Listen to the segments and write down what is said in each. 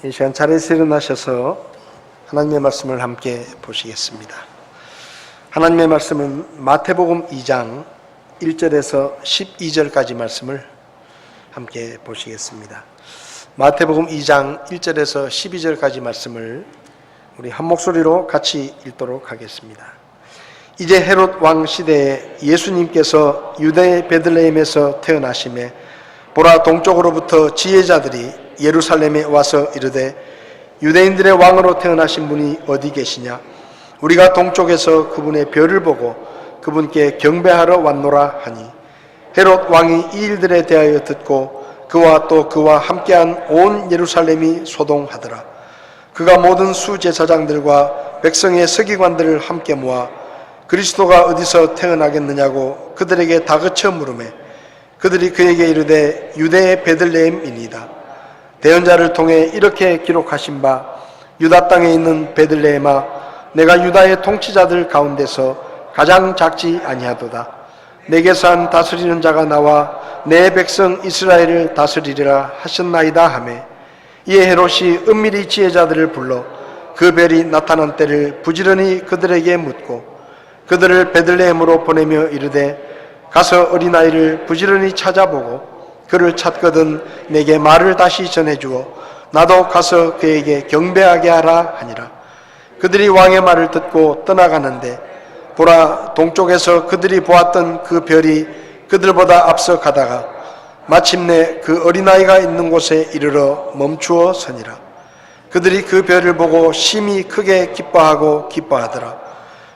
이 시간 자리에서 일어나셔서 하나님의 말씀을 함께 보시겠습니다. 하나님의 말씀은 마태복음 2장 1절에서 12절까지 말씀을 함께 보시겠습니다. 마태복음 2장 1절에서 12절까지 말씀을 우리 한 목소리로 같이 읽도록 하겠습니다. 이제 헤롯 왕 시대에 예수님께서 유대 베들레헴에서 태어나심에 보라, 동쪽으로부터 지혜자들이 예루살렘에 와서 이르되 유대인들의 왕으로 태어나신 분이 어디 계시냐? 우리가 동쪽에서 그분의 별을 보고 그분께 경배하러 왔노라 하니, 헤롯 왕이 이 일들에 대하여 듣고 그와 또 그와 함께한 온 예루살렘이 소동하더라. 그가 모든 수제사장들과 백성의 서기관들을 함께 모아 그리스도가 어디서 태어나겠느냐고 그들에게 다그쳐 물으매, 그들이 그에게 이르되 유대의 베들레헴이니이다. 대언자를 통해 이렇게 기록하신 바, 유다 땅에 있는 베들레헴아, 내가 유다의 통치자들 가운데서 가장 작지 아니하도다. 내게서 한 다스리는 자가 나와 내 백성 이스라엘을 다스리리라 하셨나이다 하매, 이에 헤롯이 은밀히 지혜자들을 불러 그 별이 나타난 때를 부지런히 그들에게 묻고 그들을 베들레헴으로 보내며 이르되, 가서 어린아이를 부지런히 찾아보고 그를 찾거든 내게 말을 다시 전해주어 나도 가서 그에게 경배하게 하라 하니라. 그들이 왕의 말을 듣고 떠나가는데 보라, 동쪽에서 그들이 보았던 그 별이 그들보다 앞서 가다가 마침내 그 어린아이가 있는 곳에 이르러 멈추어 서니라. 그들이 그 별을 보고 심히 크게 기뻐하더라.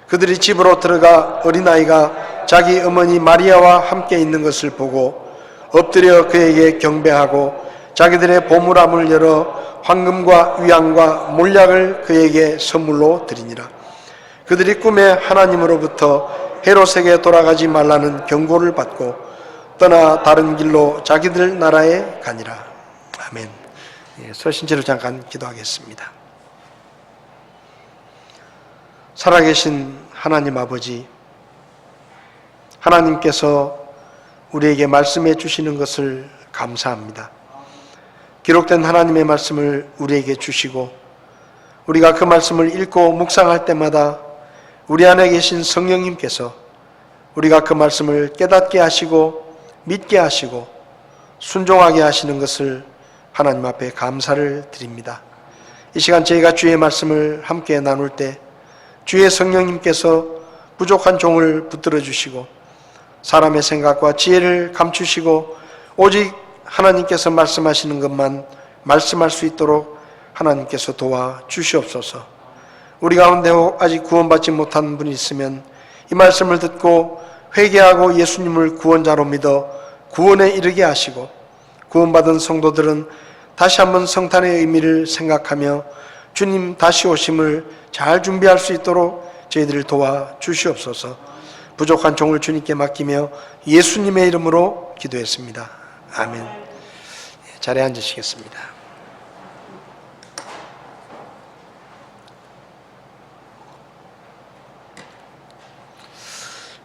그들이 집으로 들어가 어린아이가 자기 어머니 마리아와 함께 있는 것을 보고 엎드려 그에게 경배하고 자기들의 보물함을 열어 황금과 위안과 몰약을 그에게 선물로 드리니라. 그들이 꿈에 하나님으로부터 헤롯에게 돌아가지 말라는 경고를 받고 떠나 다른 길로 자기들 나라에 가니라. 아멘. 서신체로 잠깐 기도하겠습니다. 살아계신 하나님 아버지, 하나님께서 우리에게 말씀해 주시는 것을 감사합니다. 기록된 하나님의 말씀을 우리에게 주시고 우리가 그 말씀을 읽고 묵상할 때마다 우리 안에 계신 성령님께서 우리가 그 말씀을 깨닫게 하시고 믿게 하시고 순종하게 하시는 것을 하나님 앞에 감사를 드립니다. 이 시간 저희가 주의 말씀을 함께 나눌 때 주의 성령님께서 부족한 종을 붙들어 주시고 사람의 생각과 지혜를 감추시고 오직 하나님께서 말씀하시는 것만 말씀할 수 있도록 하나님께서 도와 주시옵소서. 우리 가운데 아직 구원받지 못한 분이 있으면 이 말씀을 듣고 회개하고 예수님을 구원자로 믿어 구원에 이르게 하시고, 구원받은 성도들은 다시 한번 성탄의 의미를 생각하며 주님 다시 오심을 잘 준비할 수 있도록 저희들을 도와 주시옵소서. 부족한 종을 주님께 맡기며 예수님의 이름으로 기도했습니다. 아멘. 자리에 앉으시겠습니다.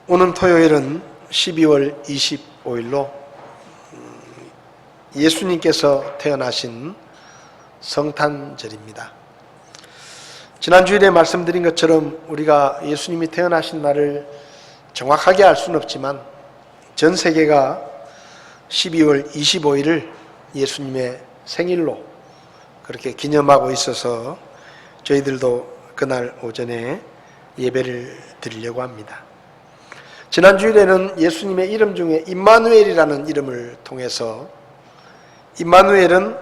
오는 토요일은 12월 25일로 예수님께서 태어나신 성탄절입니다. 지난 주일에 말씀드린 것처럼 우리가 예수님이 태어나신 날을 정확하게 알 수는 없지만 전 세계가 12월 25일을 예수님의 생일로 그렇게 기념하고 있어서 저희들도 그날 오전에 예배를 드리려고 합니다. 지난 주일에는 예수님의 이름 중에 임마누엘이라는 이름을 통해서, 임마누엘은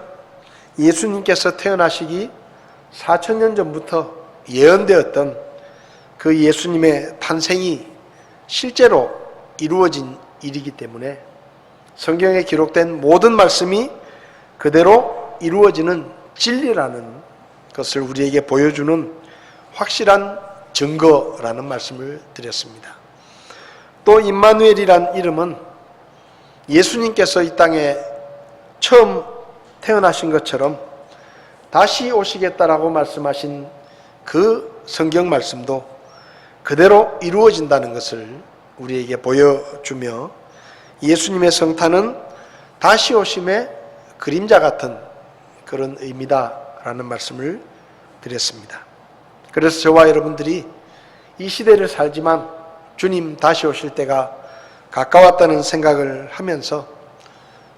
예수님께서 태어나시기 4000년 전부터 예언되었던 그 예수님의 탄생이 실제로 이루어진 일이기 때문에 성경에 기록된 모든 말씀이 그대로 이루어지는 진리라는 것을 우리에게 보여주는 확실한 증거라는 말씀을 드렸습니다. 또 임마누엘이란 이름은 예수님께서 이 땅에 처음 태어나신 것처럼 다시 오시겠다라고 말씀하신 그 성경 말씀도 그대로 이루어진다는 것을 우리에게 보여주며, 예수님의 성탄은 다시 오심의 그림자 같은 그런 의미다 된다라는 말씀을 드렸습니다. 그래서 저와 여러분들이 이 시대를 살지만 주님 다시 오실 때가 가까웠다는 생각을 하면서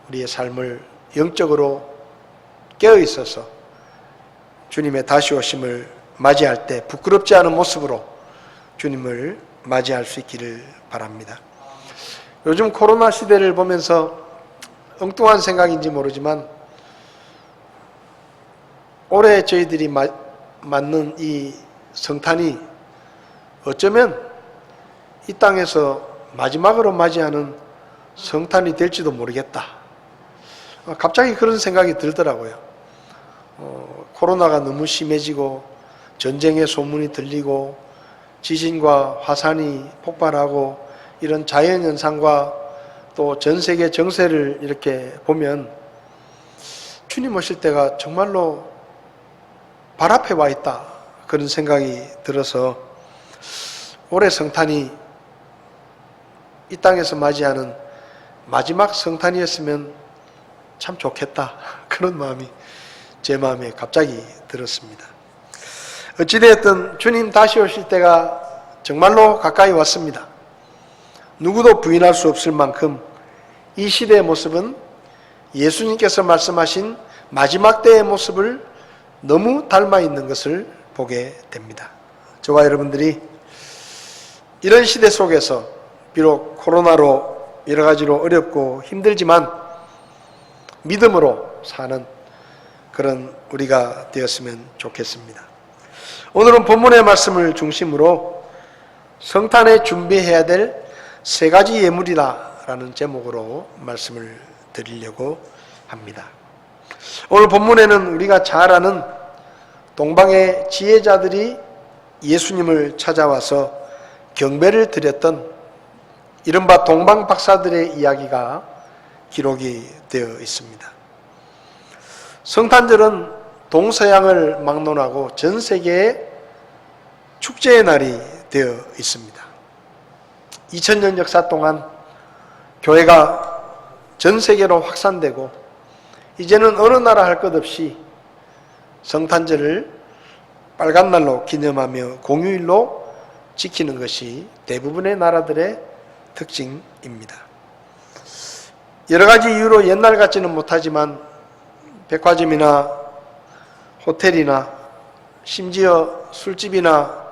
우리의 삶을 영적으로 깨어 있어서 주님의 다시 오심을 맞이할 때 부끄럽지 않은 모습으로 주님을 맞이할 수 있기를 바랍니다. 요즘 코로나 시대를 보면서 엉뚱한 생각인지 모르지만 올해 저희들이 맞는 이 성탄이 어쩌면 이 땅에서 마지막으로 맞이하는 성탄이 될지도 모르겠다. 갑자기 그런 생각이 들더라고요. 코로나가 너무 심해지고 전쟁의 소문이 들리고 지진과 화산이 폭발하고 이런 자연현상과 또 전 세계 정세를 이렇게 보면 주님 오실 때가 정말로 발 앞에 와 있다. 그런 생각이 들어서 올해 성탄이 이 땅에서 맞이하는 마지막 성탄이었으면 참 좋겠다. 그런 마음이 제 마음에 갑자기 들었습니다. 어찌되었든 주님 다시 오실 때가 정말로 가까이 왔습니다. 누구도 부인할 수 없을 만큼 이 시대의 모습은 예수님께서 말씀하신 마지막 때의 모습을 너무 닮아 있는 것을 보게 됩니다. 저와 여러분들이 이런 시대 속에서 비록 코로나로 여러 가지로 어렵고 힘들지만 믿음으로 사는 그런 우리가 되었으면 좋겠습니다. 오늘은 본문의 말씀을 중심으로 성탄에 준비해야 될 세 가지 예물이다 라는 제목으로 말씀을 드리려고 합니다. 오늘 본문에는 우리가 잘 아는 동방의 지혜자들이 예수님을 찾아와서 경배를 드렸던 이른바 동방 박사들의 이야기가 기록이 되어 있습니다. 성탄절은 동서양을 막론하고 전 세계의 축제의 날이 되어 있습니다. 2000년 역사 동안 교회가 전 세계로 확산되고 이제는 어느 나라 할 것 없이 성탄절을 빨간 날로 기념하며 공휴일로 지키는 것이 대부분의 나라들의 특징입니다. 여러 가지 이유로 옛날 같지는 못하지만 백화점이나 호텔이나 심지어 술집이나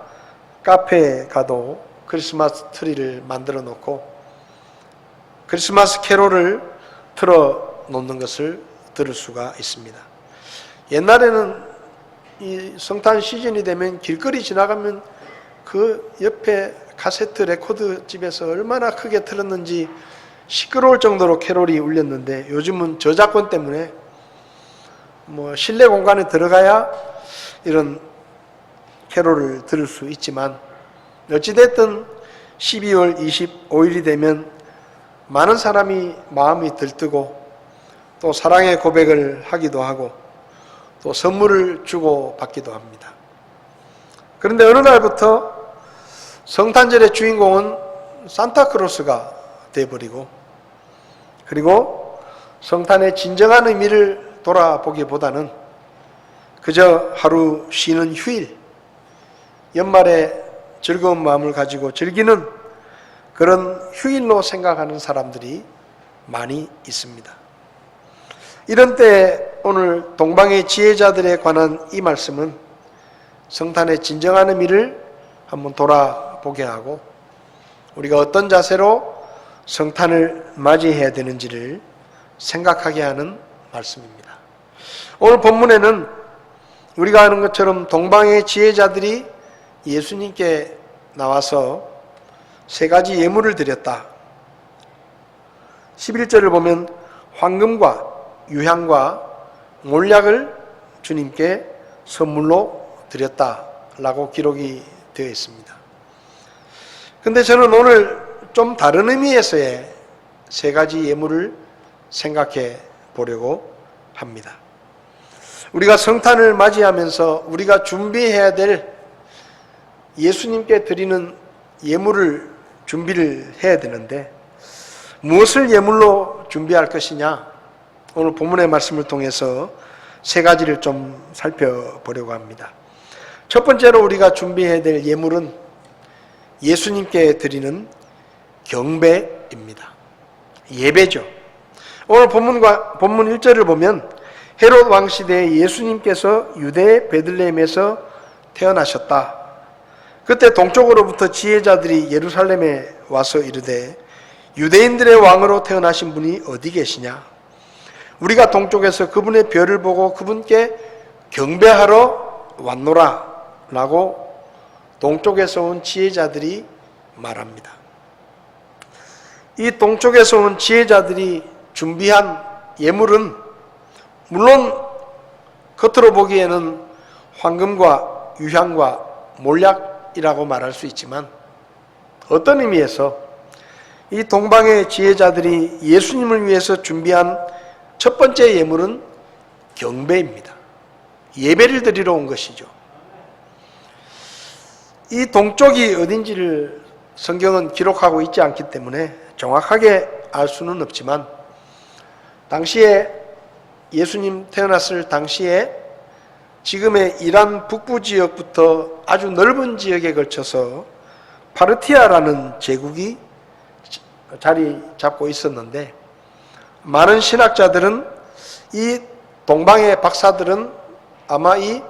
카페에 가도 크리스마스 트리를 만들어 놓고 크리스마스 캐롤을 틀어 놓는 것을 들을 수가 있습니다. 옛날에는 이 성탄 시즌이 되면 길거리 지나가면 그 옆에 카세트 레코드 집에서 얼마나 크게 틀었는지 시끄러울 정도로 캐롤이 울렸는데 요즘은 저작권 때문에 실내 공간에 들어가야 이런 캐롤을 들을 수 있지만 어찌됐든 12월 25일이 되면 많은 사람이 마음이 들뜨고 또 사랑의 고백을 하기도 하고 또 선물을 주고 받기도 합니다. 그런데 어느 날부터 성탄절의 주인공은 산타크로스가 되어버리고 그리고 성탄의 진정한 의미를 돌아보기보다는 그저 하루 쉬는 휴일, 연말에 즐거운 마음을 가지고 즐기는 그런 휴일로 생각하는 사람들이 많이 있습니다. 이런 때에 오늘 동방의 지혜자들에 관한 이 말씀은 성탄의 진정한 의미를 한번 돌아보게 하고 우리가 어떤 자세로 성탄을 맞이해야 되는지를 생각하게 하는 말씀입니다. 오늘 본문에는 우리가 아는 것처럼 동방의 지혜자들이 예수님께 나와서 세 가지 예물을 드렸다. 11절을 보면 황금과 유향과 몰약을 주님께 선물로 드렸다라고 기록이 되어 있습니다. 근데 저는 오늘 좀 다른 의미에서의 세 가지 예물을 생각해 보려고 합니다. 우리가 성탄을 맞이하면서 우리가 준비해야 될 예수님께 드리는 예물을 준비를 해야 되는데 무엇을 예물로 준비할 것이냐? 오늘 본문의 말씀을 통해서 세 가지를 좀 살펴보려고 합니다. 첫 번째로 우리가 준비해야 될 예물은 예수님께 드리는 경배입니다. 예배죠. 오늘 본문 1절을 보면 헤롯 왕 시대에 예수님께서 유대 베들레헴에서 태어나셨다. 그때 동쪽으로부터 지혜자들이 예루살렘에 와서 이르되 유대인들의 왕으로 태어나신 분이 어디 계시냐? 우리가 동쪽에서 그분의 별을 보고 그분께 경배하러 왔노라 라고 동쪽에서 온 지혜자들이 말합니다. 이 동쪽에서 온 지혜자들이 준비한 예물은 물론 겉으로 보기에는 황금과 유향과 몰약이라고 말할 수 있지만 어떤 의미에서 이 동방의 지혜자들이 예수님을 위해서 준비한 첫 번째 예물은 경배입니다. 예배를 드리러 온 것이죠. 이 동쪽이 어딘지를 성경은 기록하고 있지 않기 때문에 정확하게 알 수는 없지만 당시에 예수님 태어났을 당시에 지금의 이란 북부 지역부터 아주 넓은 지역에 걸쳐서 파르티아라는 제국이 자리 잡고 있었는데 많은 신학자들은 이 동방의 박사들은 아마 이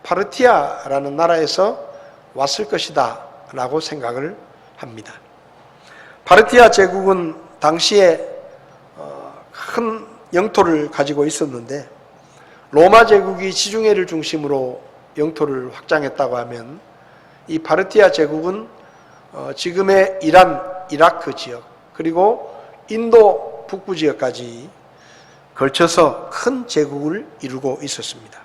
파르티아라는 나라에서 왔을 것이다 라고 생각을 합니다. 파르티아 제국은 당시에 큰 영토를 가지고 있었는데 로마 제국이 지중해를 중심으로 영토를 확장했다고 하면 이 파르티아 제국은 지금의 이란, 이라크 지역 그리고 인도 북부 지역까지 걸쳐서 큰 제국을 이루고 있었습니다.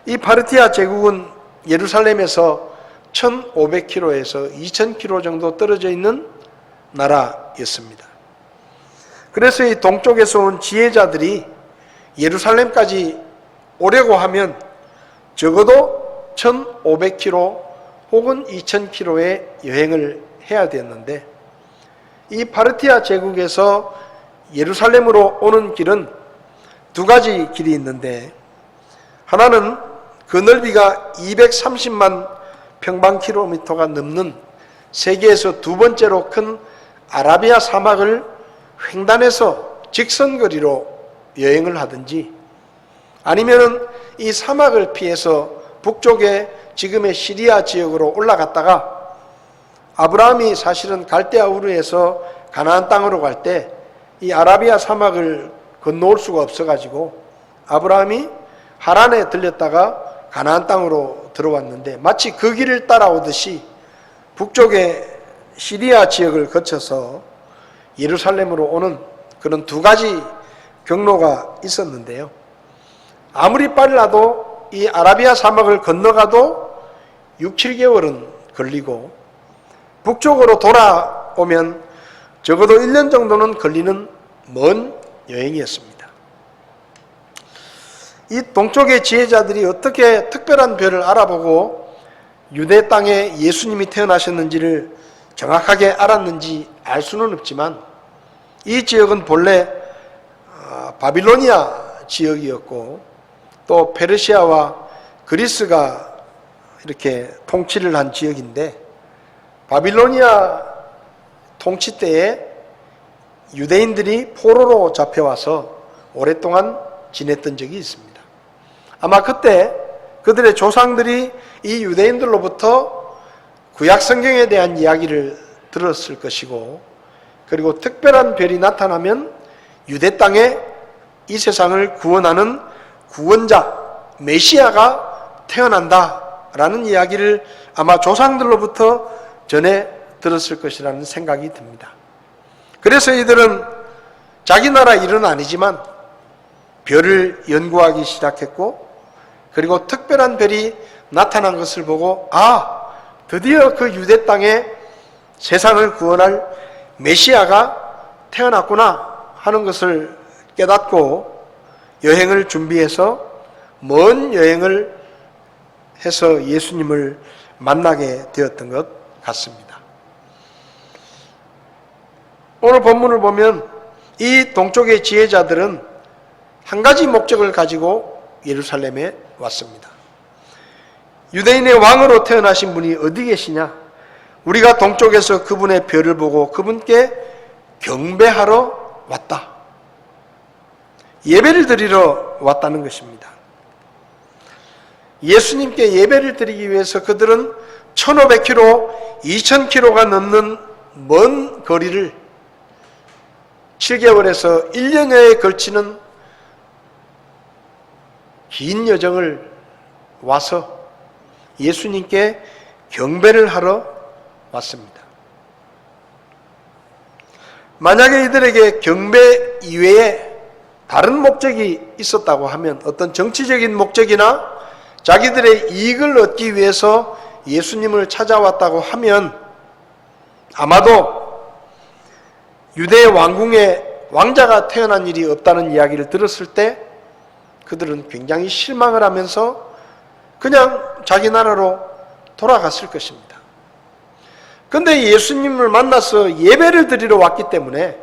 이 파르티아 제국은 예루살렘에서 1500km에서 2000km 정도 떨어져 있는 나라였습니다. 그래서 이 동쪽에서 온 지혜자들이 예루살렘까지 오려고 하면 적어도 1500km 혹은 2000km의 여행을 해야 되었는데 이 파르티아 제국에서 예루살렘으로 오는 길은 두 가지 길이 있는데 하나는 그 넓이가 230만 평방킬로미터가 넘는 세계에서 두 번째로 큰 아라비아 사막을 횡단해서 직선거리로 여행을 하든지 아니면은 이 사막을 피해서 북쪽에 지금의 시리아 지역으로 올라갔다가 아브라함이 사실은 갈대아 우르에서 가나안 땅으로 갈 때 이 아라비아 사막을 건너올 수가 없어가지고 아브라함이 하란에 들렸다가 가나안 땅으로 들어왔는데 마치 그 길을 따라오듯이 북쪽의 시리아 지역을 거쳐서 예루살렘으로 오는 그런 두 가지 경로가 있었는데요. 아무리 빨라도 이 아라비아 사막을 건너가도 6, 7개월은 걸리고 북쪽으로 돌아오면 적어도 1년 정도는 걸리는 먼 여행이었습니다. 이 동쪽의 지혜자들이 어떻게 특별한 별을 알아보고 유대 땅에 예수님이 태어나셨는지를 정확하게 알았는지 알 수는 없지만 이 지역은 본래 바빌로니아 지역이었고 또 페르시아와 그리스가 이렇게 통치를 한 지역인데 바빌로니아 통치 때에 유대인들이 포로로 잡혀와서 오랫동안 지냈던 적이 있습니다. 아마 그때 그들의 조상들이 이 유대인들로부터 구약 성경에 대한 이야기를 들었을 것이고 그리고 특별한 별이 나타나면 유대 땅에 이 세상을 구원하는 구원자 메시아가 태어난다라는 이야기를 아마 조상들로부터 전해 들었을 것이라는 생각이 듭니다. 그래서 이들은 자기 나라 일은 아니지만 별을 연구하기 시작했고 그리고 특별한 별이 나타난 것을 보고 드디어 그 유대 땅에 세상을 구원할 메시아가 태어났구나 하는 것을 깨닫고 여행을 준비해서 먼 여행을 해서 예수님을 만나게 되었던 것 같습니다. 오늘 본문을 보면 이 동쪽의 지혜자들은 한 가지 목적을 가지고 예루살렘에 왔습니다. 유대인의 왕으로 태어나신 분이 어디 계시냐? 우리가 동쪽에서 그분의 별을 보고 그분께 경배하러 왔다. 예배를 드리러 왔다는 것입니다. 예수님께 예배를 드리기 위해서 그들은 1500km, 2000km가 넘는 먼 거리를 7개월에서 1년여에 걸치는 긴 여정을 와서 예수님께 경배를 하러 왔습니다. 만약에 이들에게 경배 이외에 다른 목적이 있었다고 하면, 어떤 정치적인 목적이나 자기들의 이익을 얻기 위해서 예수님을 찾아왔다고 하면 아마도 유대 왕궁에 왕자가 태어난 일이 없다는 이야기를 들었을 때 그들은 굉장히 실망을 하면서 그냥 자기 나라로 돌아갔을 것입니다. 그런데 예수님을 만나서 예배를 드리러 왔기 때문에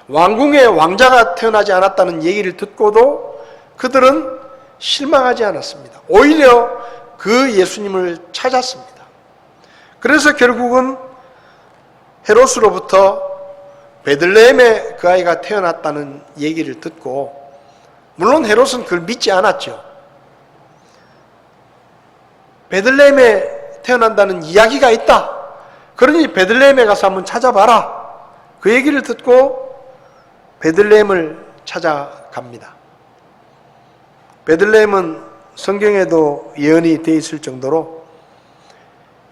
왕궁에 왕자가 태어나지 않았다는 얘기를 듣고도 그들은 실망하지 않았습니다. 오히려 그 예수님을 찾았습니다. 그래서 결국은 헤롯으로부터 베들레헴에 그 아이가 태어났다는 얘기를 듣고, 물론 헤롯은 그걸 믿지 않았죠. 베들레헴에 태어난다는 이야기가 있다. 그러니 베들레헴에 가서 한번 찾아봐라. 그 얘기를 듣고 베들레헴을 찾아갑니다. 베들레헴은 성경에도 예언이 되어 있을 정도로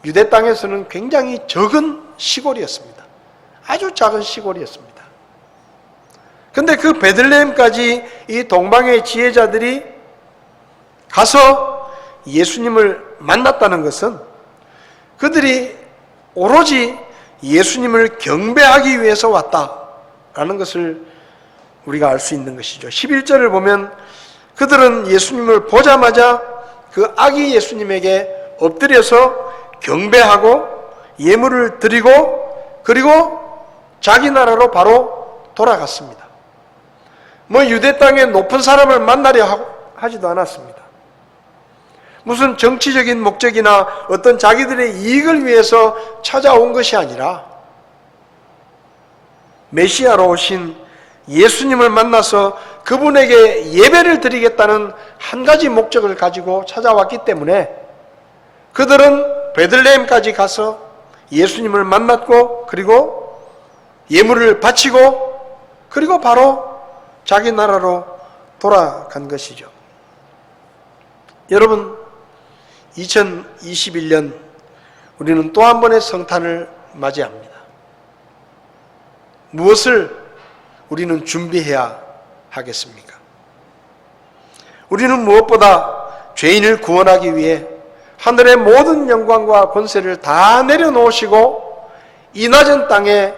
유대 땅에서는 굉장히 적은 시골이었습니다. 아주 작은 시골이었습니다. 그런데 그 베들레헴까지 이 동방의 지혜자들이 가서 예수님을 만났다는 것은 그들이 오로지 예수님을 경배하기 위해서 왔다라는 것을 우리가 알 수 있는 것이죠. 11절을 보면 그들은 예수님을 보자마자 그 아기 예수님에게 엎드려서 경배하고 예물을 드리고 그리고 자기 나라로 바로 돌아갔습니다. 뭐 유대 땅의 높은 사람을 만나려 하지도 않았습니다. 무슨 정치적인 목적이나 어떤 자기들의 이익을 위해서 찾아온 것이 아니라 메시아로 오신 예수님을 만나서 그분에게 예배를 드리겠다는 한 가지 목적을 가지고 찾아왔기 때문에 그들은 베들레헴까지 가서 예수님을 만났고 그리고 예물을 바치고 그리고 바로 자기 나라로 돌아간 것이죠. 여러분, 2021년 우리는 또 한 번의 성탄을 맞이합니다. 무엇을 우리는 준비해야 하겠습니까? 우리는 무엇보다 죄인을 구원하기 위해 하늘의 모든 영광과 권세를 다 내려놓으시고 이 낮은 땅에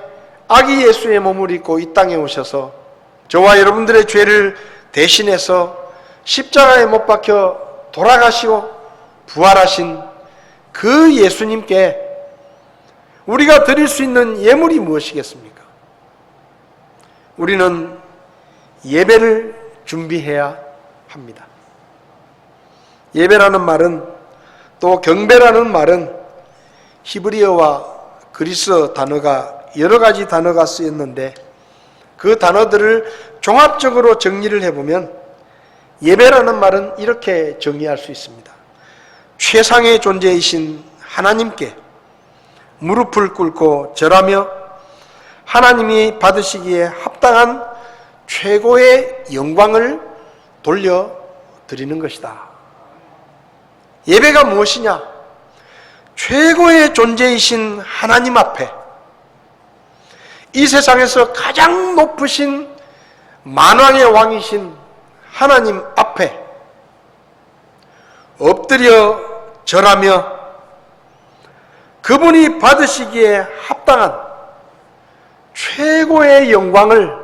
아기 예수의 몸을 입고 이 땅에 오셔서 저와 여러분들의 죄를 대신해서 십자가에 못 박혀 돌아가시고 부활하신 그 예수님께 우리가 드릴 수 있는 예물이 무엇이겠습니까? 우리는 예배를 준비해야 합니다. 예배라는 말은, 또 경배라는 말은 히브리어와 그리스 단어가 여러 가지 단어가 쓰였는데 그 단어들을 종합적으로 정리를 해보면 예배라는 말은 이렇게 정의할 수 있습니다. 최상의 존재이신 하나님께 무릎을 꿇고 절하며 하나님이 받으시기에 합당한 최고의 영광을 돌려드리는 것이다. 예배가 무엇이냐? 최고의 존재이신 하나님 앞에, 이 세상에서 가장 높으신 만왕의 왕이신 하나님 앞에 엎드려 절하며 그분이 받으시기에 합당한 최고의 영광을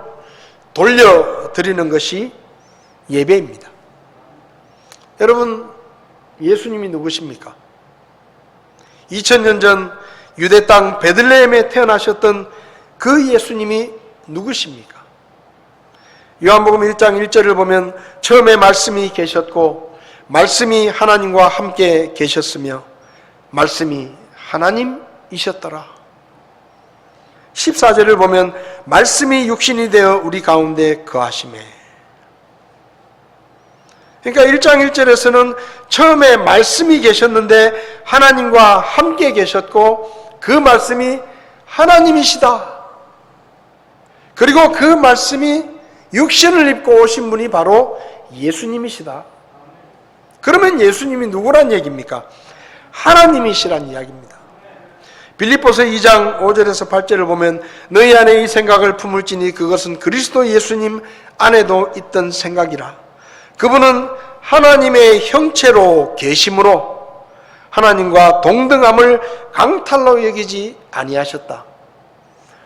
돌려드리는 것이 예배입니다. 여러분, 예수님이 누구십니까? 2000년 전 유대 땅 베들레헴에 태어나셨던 그 예수님이 누구십니까? 요한복음 1장 1절을 보면 처음에 말씀이 계셨고 말씀이 하나님과 함께 계셨으며 말씀이 하나님이셨더라. 14절을 보면 말씀이 육신이 되어 우리 가운데 거하시매. 그러니까 1장 1절에서는 처음에 말씀이 계셨는데 하나님과 함께 계셨고 그 말씀이 하나님이시다. 그리고 그 말씀이 육신을 입고 오신 분이 바로 예수님이시다. 그러면 예수님이 누구란 얘기입니까? 하나님이시란 이야기입니다. 빌립보서 2장 5절에서 8절을 보면 너희 안에 이 생각을 품을지니 그것은 그리스도 예수님 안에도 있던 생각이라. 그분은 하나님의 형체로 계심으로 하나님과 동등함을 강탈로 여기지 아니하셨다.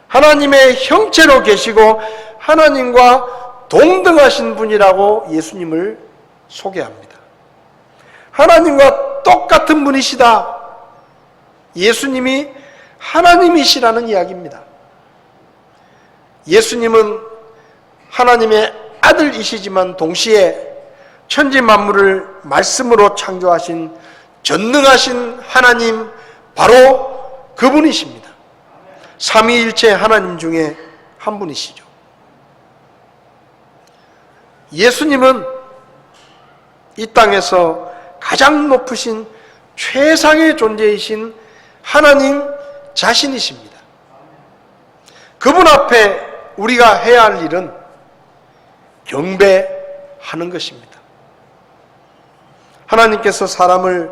하나님의 형체로 계시고 하나님과 동등하신 분이라고 예수님을 소개합니다. 하나님과 똑같은 분이시다. 예수님이 하나님이시라는 이야기입니다. 예수님은 하나님의 아들이시지만 동시에 천지 만물을 말씀으로 창조하신 전능하신 하나님, 바로 그분이십니다. 삼위일체 하나님 중에 한 분이시죠. 예수님은 이 땅에서 가장 높으신 최상의 존재이신 하나님 자신이십니다. 그분 앞에 우리가 해야 할 일은 경배하는 것입니다. 하나님께서 사람을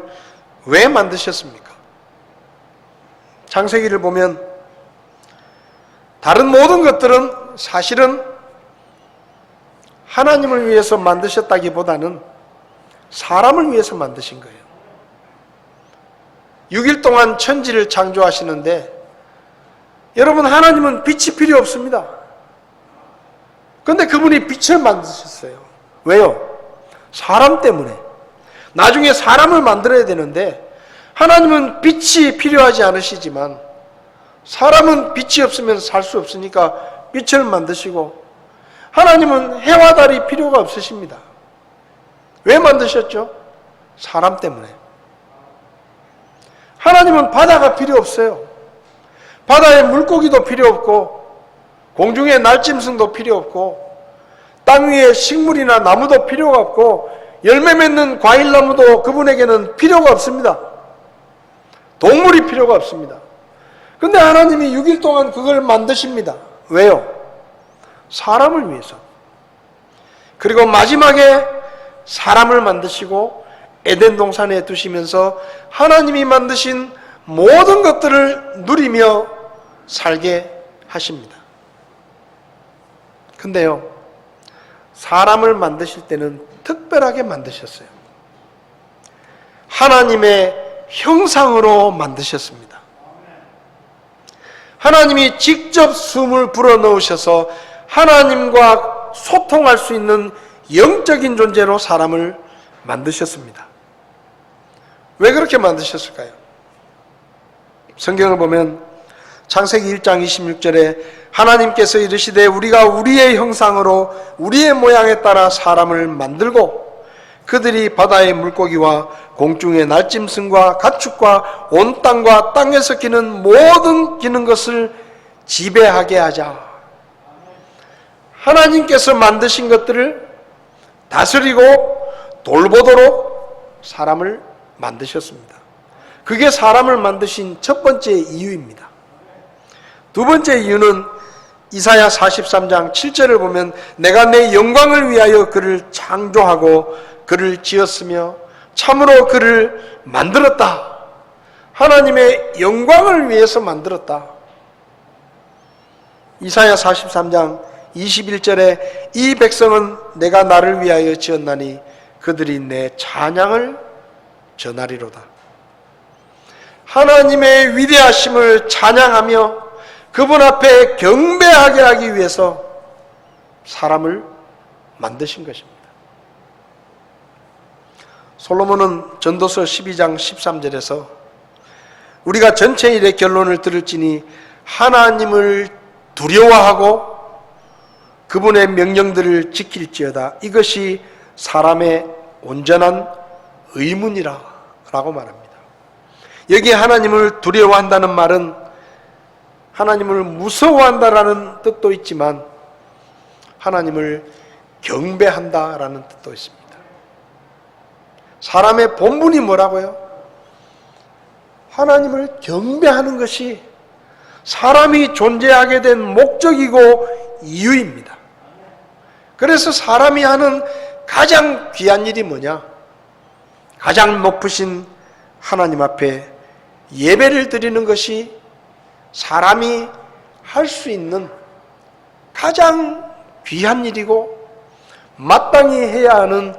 왜 만드셨습니까? 창세기를 보면 다른 모든 것들은 사실은 하나님을 위해서 만드셨다기보다는 사람을 위해서 만드신 거예요. 6일 동안 천지를 창조하시는데 여러분, 하나님은 빛이 필요 없습니다. 그런데 그분이 빛을 만드셨어요. 왜요? 사람 때문에. 나중에 사람을 만들어야 되는데 하나님은 빛이 필요하지 않으시지만 사람은 빛이 없으면 살 수 없으니까 빛을 만드시고, 하나님은 해와 달이 필요가 없으십니다. 왜 만드셨죠? 사람 때문에. 하나님은 바다가 필요 없어요. 바다에 물고기도 필요 없고 공중에 날짐승도 필요 없고 땅 위에 식물이나 나무도 필요가 없고 열매 맺는 과일나무도 그분에게는 필요가 없습니다. 동물이 필요가 없습니다. 근데 하나님이 6일 동안 그걸 만드십니다. 왜요? 사람을 위해서. 그리고 마지막에 사람을 만드시고 에덴 동산에 두시면서 하나님이 만드신 모든 것들을 누리며 살게 하십니다. 근데요, 사람을 만드실 때는 특별하게 만드셨어요. 하나님의 형상으로 만드셨습니다. 하나님이 직접 숨을 불어넣으셔서 하나님과 소통할 수 있는 영적인 존재로 사람을 만드셨습니다. 왜 그렇게 만드셨을까요? 성경을 보면 창세기 1장 26절에 하나님께서 이르시되 우리가 우리의 형상으로 우리의 모양에 따라 사람을 만들고 그들이 바다의 물고기와 공중의 날짐승과 가축과 온 땅과 땅에서 기는 모든 기는 것을 지배하게 하자. 하나님께서 만드신 것들을 다스리고 돌보도록 사람을 만드셨습니다. 그게 사람을 만드신 첫 번째 이유입니다. 두 번째 이유는 이사야 43장 7절을 보면 내가 내 영광을 위하여 그를 창조하고 그를 지었으며 참으로 그를 만들었다. 하나님의 영광을 위해서 만들었다. 이사야 43장 21절에 이 백성은 내가 나를 위하여 지었나니 그들이 내 찬양을 전하리로다. 하나님의 위대하심을 찬양하며 그분 앞에 경배하게 하기 위해서 사람을 만드신 것입니다. 솔로몬은 전도서 12장 13절에서 우리가 전체 일의 결론을 들을지니 하나님을 두려워하고 그분의 명령들을 지킬지어다. 이것이 사람의 온전한 의문이라 라고 말합니다. 여기 하나님을 두려워한다는 말은 하나님을 무서워한다라는 뜻도 있지만 하나님을 경배한다라는 뜻도 있습니다. 사람의 본분이 뭐라고요? 하나님을 경배하는 것이 사람이 존재하게 된 목적이고 이유입니다. 그래서 사람이 하는 가장 귀한 일이 뭐냐? 가장 높으신 하나님 앞에 예배를 드리는 것이 사람이 할 수 있는 가장 귀한 일이고 마땅히 해야 하는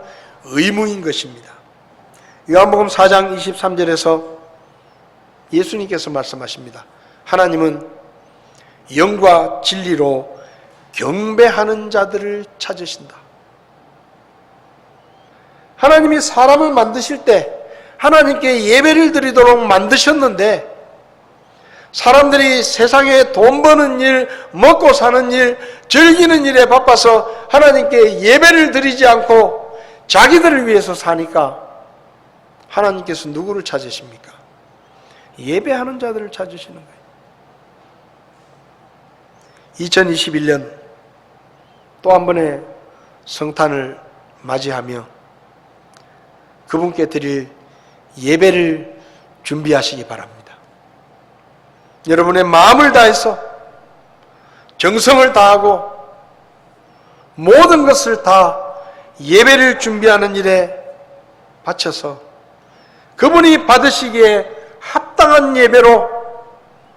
의무인 것입니다. 요한복음 4장 23절에서 예수님께서 말씀하십니다. 하나님은 영과 진리로 경배하는 자들을 찾으신다. 하나님이 사람을 만드실 때 하나님께 예배를 드리도록 만드셨는데 사람들이 세상에 돈 버는 일, 먹고 사는 일, 즐기는 일에 바빠서 하나님께 예배를 드리지 않고 자기들을 위해서 사니까 하나님께서 누구를 찾으십니까? 예배하는 자들을 찾으시는 거예요. 2021년 또 한 번의 성탄을 맞이하며 그분께 드릴 예배를 준비하시기 바랍니다. 여러분의 마음을 다해서 정성을 다하고 모든 것을 다 예배를 준비하는 일에 바쳐서 그분이 받으시기에 합당한 예배로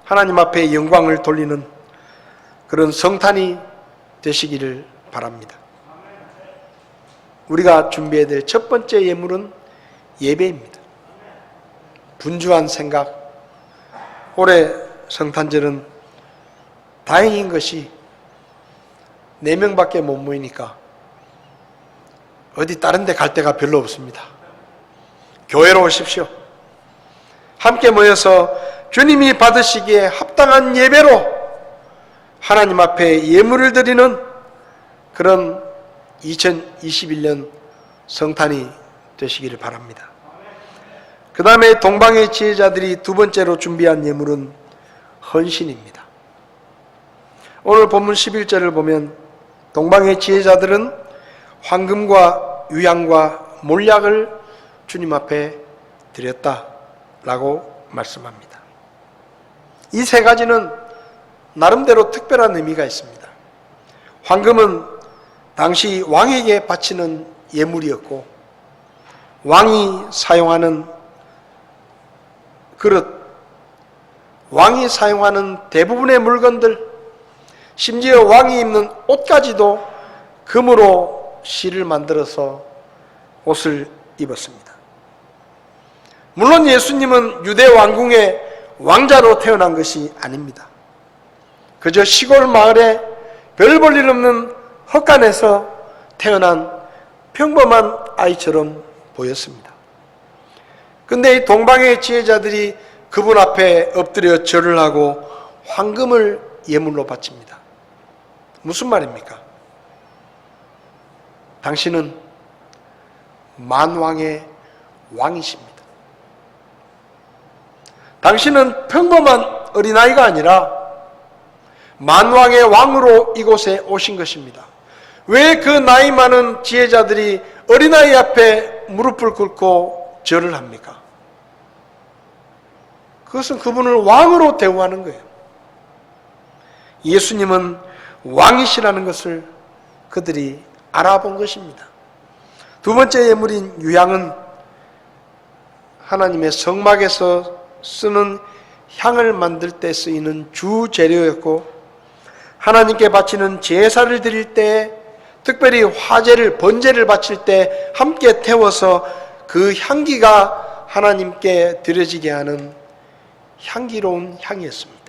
하나님 앞에 영광을 돌리는 그런 성탄이 되시기를 바랍니다. 우리가 준비해야 될 첫 번째 예물은 예배입니다. 분주한 생각. 올해 성탄절은 다행인 것이 4명밖에 못 모이니까 어디 다른 데 갈 데가 별로 없습니다. 교회로 오십시오. 함께 모여서 주님이 받으시기에 합당한 예배로 하나님 앞에 예물을 드리는 그런 2021년 성탄이 되시기를 바랍니다. 그 다음에 동방의 지혜자들이 두 번째로 준비한 예물은 헌신입니다. 오늘 본문 11절을 보면 동방의 지혜자들은 황금과 유향과 몰약을 주님 앞에 드렸다라고 말씀합니다. 이 세 가지는 나름대로 특별한 의미가 있습니다. 황금은 당시 왕에게 바치는 예물이었고 왕이 사용하는 그릇, 왕이 사용하는 대부분의 물건들, 심지어 왕이 입는 옷까지도 금으로 실을 만들어서 옷을 입었습니다. 물론 예수님은 유대 왕궁의 왕자로 태어난 것이 아닙니다. 그저 시골 마을에 별 볼 일 없는 헛간에서 태어난 평범한 아이처럼 보였습니다. 근데 이 동방의 지혜자들이 그분 앞에 엎드려 절을 하고 황금을 예물로 바칩니다. 무슨 말입니까? 당신은 만왕의 왕이십니다. 당신은 평범한 어린아이가 아니라 만왕의 왕으로 이곳에 오신 것입니다. 왜 그 나이 많은 지혜자들이 어린아이 앞에 무릎을 꿇고 절을 합니까? 그것은 그분을 왕으로 대우하는 거예요. 예수님은 왕이시라는 것을 그들이 알아본 것입니다. 두 번째 예물인 유향은 하나님의 성막에서 쓰는 향을 만들 때 쓰이는 주 재료였고 하나님께 바치는 제사를 드릴 때 특별히 화제를 번제를 바칠 때 함께 태워서 그 향기가 하나님께 드려지게 하는 향기로운 향이었습니다.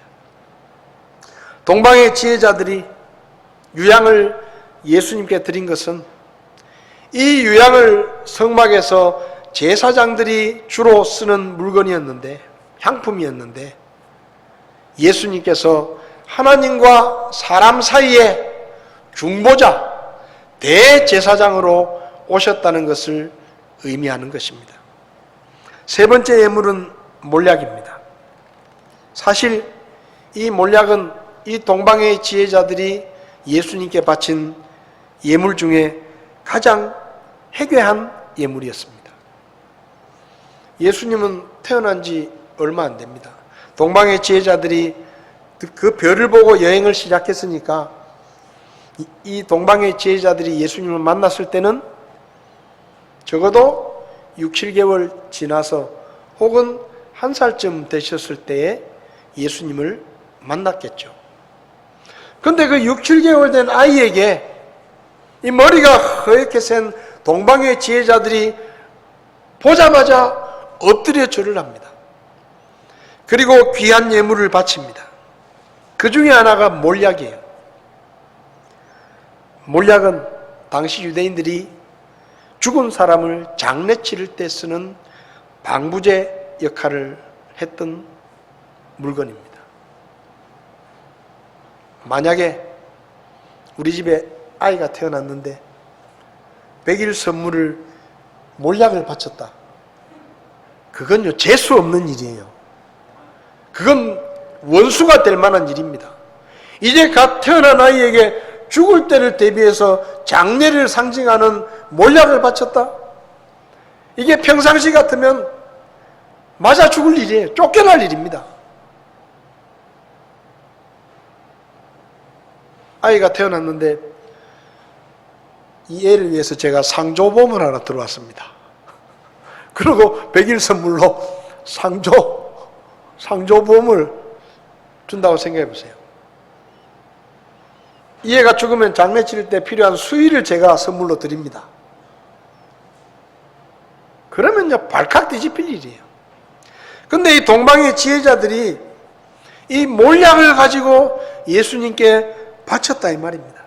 동방의 지혜자들이 유향을 예수님께 드린 것은 이 유향을 성막에서 제사장들이 주로 쓰는 물건이었는데 향품이었는데 예수님께서 하나님과 사람 사이에 중보자, 대제사장으로 오셨다는 것을 의미하는 것입니다. 세 번째 예물은 몰약입니다. 사실 이 몰약은 이 동방의 지혜자들이 예수님께 바친 예물 중에 가장 회개한 예물이었습니다. 예수님은 태어난 지 얼마 안 됩니다. 동방의 지혜자들이 그 별을 보고 여행을 시작했으니까 이 동방의 지혜자들이 예수님을 만났을 때는 적어도 6, 7개월 지나서 혹은 1살쯤 되셨을 때에 예수님을 만났겠죠. 근데 그 6, 7개월 된 아이에게 이 머리가 허옇게 센 동방의 지혜자들이 보자마자 엎드려 절을 합니다. 그리고 귀한 예물을 바칩니다. 그 중에 하나가 몰약이에요. 몰약은 당시 유대인들이 죽은 사람을 장례 치를 때 쓰는 방부제 역할을 했던 물건입니다. 만약에 우리 집에 아이가 태어났는데 100일 선물을 몰약을 바쳤다. 그건요, 재수 없는 일이에요. 그건 원수가 될 만한 일입니다. 이제 갓 태어난 아이에게 죽을 때를 대비해서 장례를 상징하는 몰약을 바쳤다? 이게 평상시 같으면 맞아 죽을 일이에요. 쫓겨날 일입니다. 아이가 태어났는데 이 애를 위해서 제가 상조보험을 하나 들어왔습니다. 그리고 100일 선물로 상조보험을 준다고 생각해 보세요. 이 애가 죽으면 장례 치를 때 필요한 수의를 제가 선물로 드립니다. 그러면요, 발칵 뒤집힐 일이에요. 근데 이 동방의 지혜자들이 이 몰약을 가지고 예수님께 바쳤다 이 말입니다.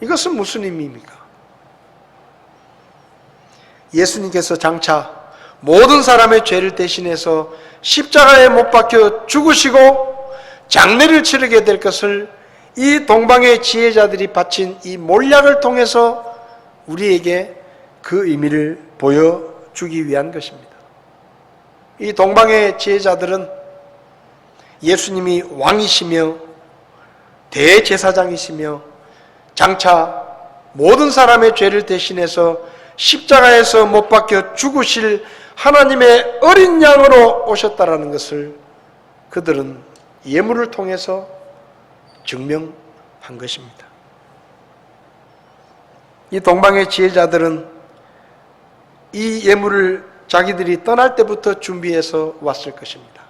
이것은 무슨 의미입니까? 예수님께서 장차 모든 사람의 죄를 대신해서 십자가에 못 박혀 죽으시고 장례를 치르게 될 것을 이 동방의 지혜자들이 바친 이 몰약을 통해서 우리에게 그 의미를 보여주기 위한 것입니다. 이 동방의 지혜자들은 예수님이 왕이시며 대제사장이시며 장차 모든 사람의 죄를 대신해서 십자가에서 못 박혀 죽으실 하나님의 어린 양으로 오셨다라는 것을 그들은 예물을 통해서 증명한 것입니다. 이 동방의 지혜자들은 이 예물을 자기들이 떠날 때부터 준비해서 왔을 것입니다.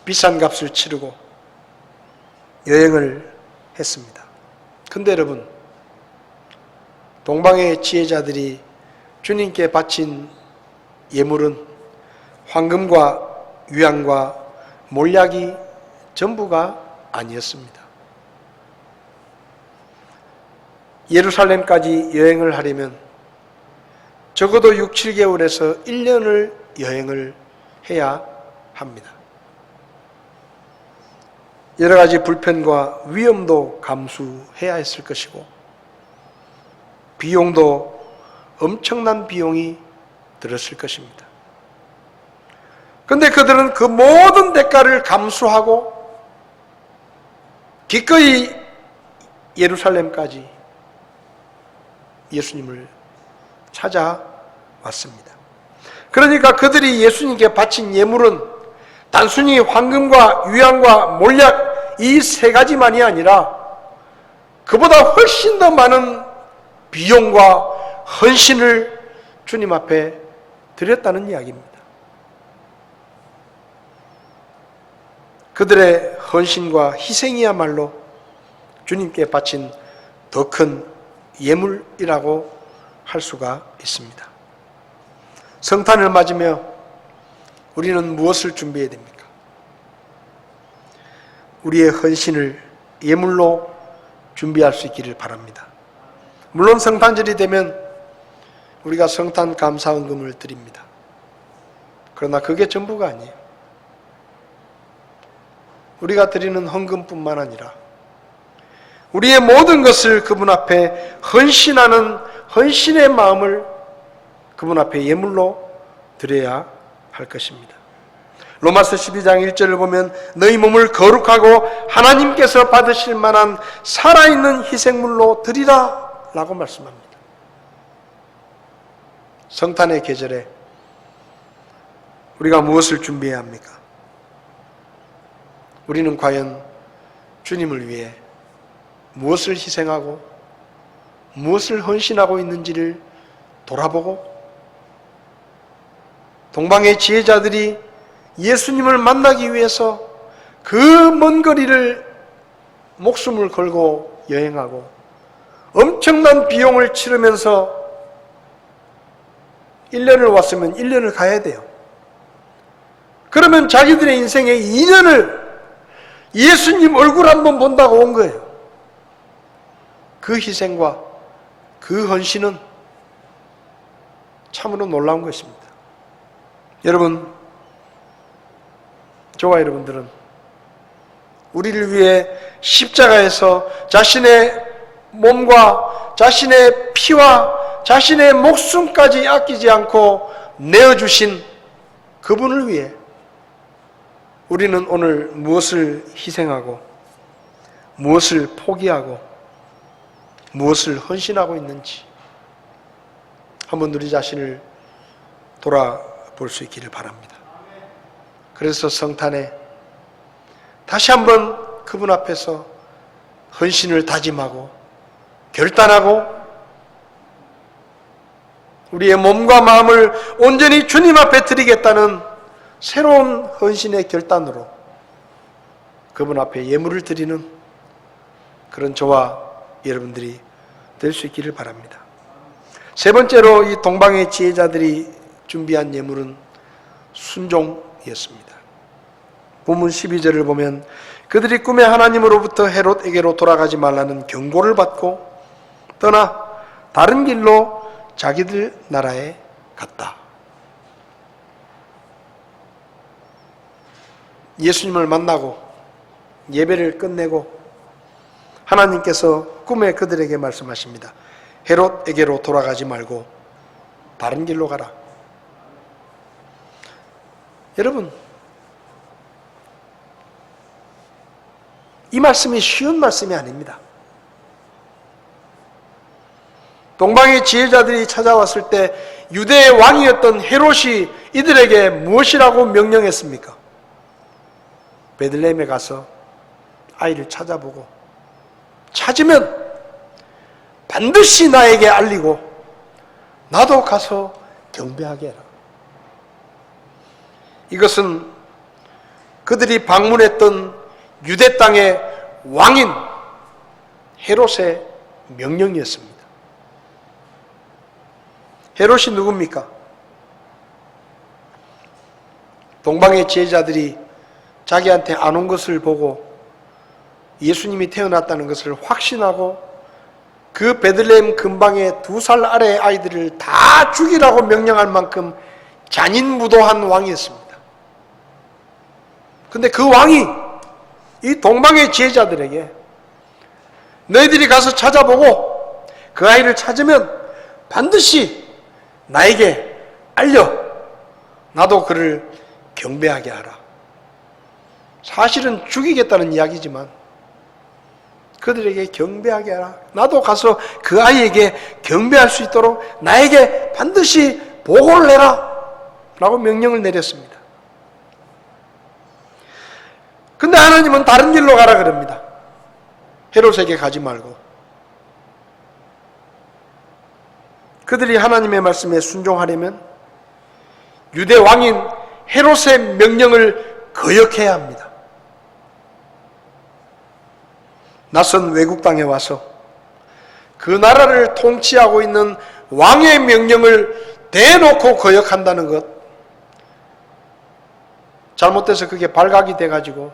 비싼 값을 치르고 여행을 했습니다. 근데 여러분, 동방의 지혜자들이 주님께 바친 예물은 황금과 유향과 몰약이 전부가 아니었습니다. 예루살렘까지 여행을 하려면 적어도 6, 7개월에서 1년을 여행을 해야 합니다. 여러 가지 불편과 위험도 감수해야 했을 것이고 비용도 엄청난 비용이 들었을 것입니다. 그런데 그들은 그 모든 대가를 감수하고 기꺼이 예루살렘까지 예수님을 찾아왔습니다. 그러니까 그들이 예수님께 바친 예물은 단순히 황금과 유향과 몰약 이 세 가지만이 아니라 그보다 훨씬 더 많은 비용과 헌신을 주님 앞에 드렸다는 이야기입니다. 그들의 헌신과 희생이야말로 주님께 바친 더 큰 예물이라고 할 수가 있습니다. 성탄을 맞으며 우리는 무엇을 준비해야 됩니까? 우리의 헌신을 예물로 준비할 수 있기를 바랍니다. 물론 성탄절이 되면 우리가 성탄 감사헌금을 드립니다. 그러나 그게 전부가 아니에요. 우리가 드리는 헌금뿐만 아니라 우리의 모든 것을 그분 앞에 헌신하는 헌신의 마음을 그분 앞에 예물로 드려야 할 것입니다. 로마서 12장 1절을 보면 너희 몸을 거룩하고 하나님께서 받으실 만한 살아있는 희생물로 드리라 라고 말씀합니다. 성탄의 계절에 우리가 무엇을 준비해야 합니까? 우리는 과연 주님을 위해 무엇을 희생하고 무엇을 헌신하고 있는지를 돌아보고, 동방의 지혜자들이 예수님을 만나기 위해서 그 먼 거리를 목숨을 걸고 여행하고 엄청난 비용을 치르면서 1년을 왔으면 1년을 가야 돼요. 그러면 자기들의 인생의 2년을 예수님 얼굴 한번 본다고 온 거예요. 그 희생과 그 헌신은 참으로 놀라운 것입니다. 여러분, 저와 여러분들은 우리를 위해 십자가에서 자신의 몸과 자신의 피와 자신의 목숨까지 아끼지 않고 내어주신 그분을 위해 우리는 오늘 무엇을 희생하고 무엇을 포기하고 무엇을 헌신하고 있는지 한번 우리 자신을 돌아볼 수 있기를 바랍니다. 그래서 성탄에 다시 한번 그분 앞에서 헌신을 다짐하고 결단하고 우리의 몸과 마음을 온전히 주님 앞에 드리겠다는 새로운 헌신의 결단으로 그분 앞에 예물을 드리는 그런 저와 여러분들이 될 수 있기를 바랍니다. 세 번째로 이 동방의 지혜자들이 준비한 예물은 순종이었습니다. 본문 12절을 보면 그들이 꿈에 하나님으로부터 헤롯에게로 돌아가지 말라는 경고를 받고 떠나 다른 길로 자기들 나라에 갔다. 예수님을 만나고 예배를 끝내고 하나님께서 꿈에 그들에게 말씀하십니다. 헤롯에게로 돌아가지 말고 다른 길로 가라. 여러분, 이 말씀이 쉬운 말씀이 아닙니다. 동방의 지혜자들이 찾아왔을 때 유대의 왕이었던 헤롯이 이들에게 무엇이라고 명령했습니까? 베들레헴에 가서 아이를 찾아보고 찾으면 반드시 나에게 알리고 나도 가서 경배하게 해라. 이것은 그들이 방문했던 유대 땅의 왕인 헤롯의 명령이었습니다. 헤롯이 누굽니까? 동방의 지혜자들이 자기한테 안 온 것을 보고 예수님이 태어났다는 것을 확신하고 그 베들레헴 근방의 2살 아래의 아이들을 다 죽이라고 명령할 만큼 잔인무도한 왕이었습니다. 근데 그 왕이 이 동방의 지혜자들에게 너희들이 가서 찾아보고 그 아이를 찾으면 반드시 나에게 알려 나도 그를 경배하게 하라. 사실은 죽이겠다는 이야기지만 그들에게 경배하게 하라. 나도 가서 그 아이에게 경배할 수 있도록 나에게 반드시 보고를 해라 라고 명령을 내렸습니다. 근데 하나님은 다른 길로 가라 그럽니다. 헤롯에게 가지 말고. 그들이 하나님의 말씀에 순종하려면 유대 왕인 헤롯의 명령을 거역해야 합니다. 낯선 외국 땅에 와서 그 나라를 통치하고 있는 왕의 명령을 대놓고 거역한다는 것, 잘못돼서 그게 발각이 돼가지고